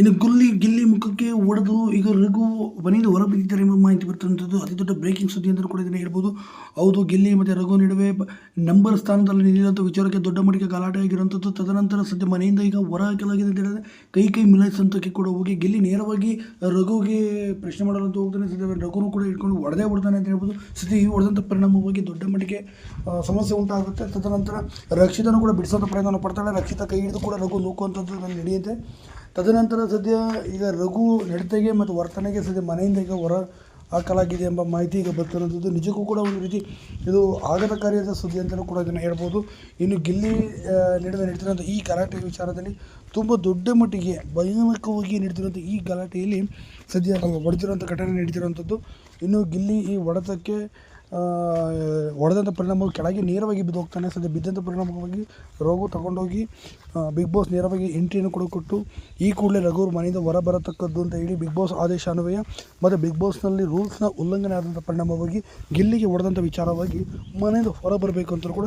ಇನ್ನು ಗಿಲ್ಲಿ ಮುಖಕ್ಕೆ ಹೊಡೆದು ಈಗ ರಘು ಮನೆಯಿಂದ ಹೊರಬಿದ್ದಿದ್ದಾರೆ ಎಂಬ ಮಾಹಿತಿ ಬರ್ತಿರುವಂಥದ್ದು ಅತಿ ದೊಡ್ಡ ಬ್ರೇಕಿಂಗ್ ಸುದ್ದಿ ಅಂತ ಕೂಡ ಇದನ್ನು ಹೇಳ್ಬೋದು. ಹೌದು, ಗಿಲ್ಲಿ ಮತ್ತು ರಘು ನಡುವೆ ನಂಬರ್ ಸ್ಥಾನದಲ್ಲಿ ನಿಲ್ಲುವಂಥ ವಿಚಾರಕ್ಕೆ ದೊಡ್ಡ ಮಟ್ಟಿಗೆ ಗಲಾಟೆ ಆಗಿರುವಂಥದ್ದು. ತದನಂತರ ಸದ್ಯ ಮನೆಯಿಂದ ಈಗ ಹೊರ ಹಾಕಲಾಗಿದೆ ಅಂತ ಹೇಳಿದ್ರೆ ಕೈ ಮಿಲಾಯಿಸಂತಕ್ಕೆ ಕೂಡ ಹೋಗಿ ಗಿಲ್ಲಿ ನೇರವಾಗಿ ರಘುಗೆ ಪ್ರಶ್ನೆ ಮಾಡಲು ಹೋಗ್ತಾನೆ. ಸದ್ಯ ರಘುನು ಕೂಡ ಇಟ್ಕೊಂಡು ಹೊಡೆದೇ ಬಿಡ್ತಾನೆ ಅಂತ ಹೇಳ್ಬೋದು. ಸದ್ಯ ಈ ಹೊಡೆದಂಥ ಪರಿಣಾಮವಾಗಿ ದೊಡ್ಡ ಮಟ್ಟಿಗೆ ಸಮಸ್ಯೆ ಉಂಟಾಗುತ್ತೆ. ತದನಂತರ ರಕ್ಷಿತನು ಕೂಡ ಬಿಡಿಸೋಂಥ ಪ್ರಯತ್ನ ಪಡ್ತಾಳೆ. ರಕ್ಷಿತ ಕೈ ಹಿಡಿದು ಕೂಡ ರಘು ನೂಕುವಂಥದ್ದು ನಡೆಯುತ್ತೆ. ತದನಂತರ ಸದ್ಯ ಈಗ ರಘು ನಡತೆಗೆ ಮತ್ತು ವರ್ತನೆಗೆ ಸದ್ಯ ಮನೆಯಿಂದ ಈಗ ಹೊರ ಹಾಕಲಾಗಿದೆ ಎಂಬ ಮಾಹಿತಿ ಈಗ ಬರ್ತಿರುವಂಥದ್ದು. ನಿಜಕ್ಕೂ ಕೂಡ ಒಂದು ರೀತಿ ಇದು ಆಘಾತಕಾರಿಯಾದ ಸುದ್ದಿ ಅಂತಲೂ ಕೂಡ ಇದನ್ನು ಹೇಳ್ಬೋದು. ಇನ್ನು ಗಿಲ್ಲಿ ನಡುವೆ ನಡೀತಿರುವಂಥ ಈ ಗಲಾಟೆ ವಿಚಾರದಲ್ಲಿ ತುಂಬ ದೊಡ್ಡ ಮಟ್ಟಿಗೆ ಭಯಾನಕವಾಗಿ ನಡೀತಿರುವಂಥ ಈ ಗಲಾಟೆಯಲ್ಲಿ ಸದ್ಯ ಹೊಡೆದಿರುವಂಥ ಘಟನೆ ನಡೀತಿರುವಂಥದ್ದು. ಇನ್ನು ಗಿಲ್ಲಿ ಈ ಹೊಡೆತಕ್ಕೆ ಹೊಡೆದಂಥ ಪರಿಣಾಮ ಕೆಳಗೆ ನೇರವಾಗಿ ಬಿದ್ದು ಹೋಗ್ತಾನೆ. ಸದ್ಯ ಬಿದ್ದಂಥ ಪರಿಣಾಮವಾಗಿ ರಘು ತಗೊಂಡೋಗಿ ಬಿಗ್ ಬಾಸ್ ನೇರವಾಗಿ ಎಂಟ್ರಿಯನ್ನು ಕೂಡ ಕೊಟ್ಟು ಈ ಕೂಡಲೇ ರಘು ಮನೆಯಿಂದ ಹೊರ ಬರತಕ್ಕದ್ದು ಅಂತ ಹೇಳಿ ಬಿಗ್ ಬಾಸ್ ಆದೇಶ ಅನ್ವಯ ಮತ್ತು ಬಿಗ್ ಬಾಸ್ನಲ್ಲಿ ರೂಲ್ಸ್ನ ಉಲ್ಲಂಘನೆ ಆದಂಥ ಪರಿಣಾಮವಾಗಿ ಗಿಲ್ಲಿಗೆ ಹೊಡೆದಂಥ ವಿಚಾರವಾಗಿ ಮನೆಯಿಂದ ಹೊರ ಬರಬೇಕು ಅಂತ ಕೂಡ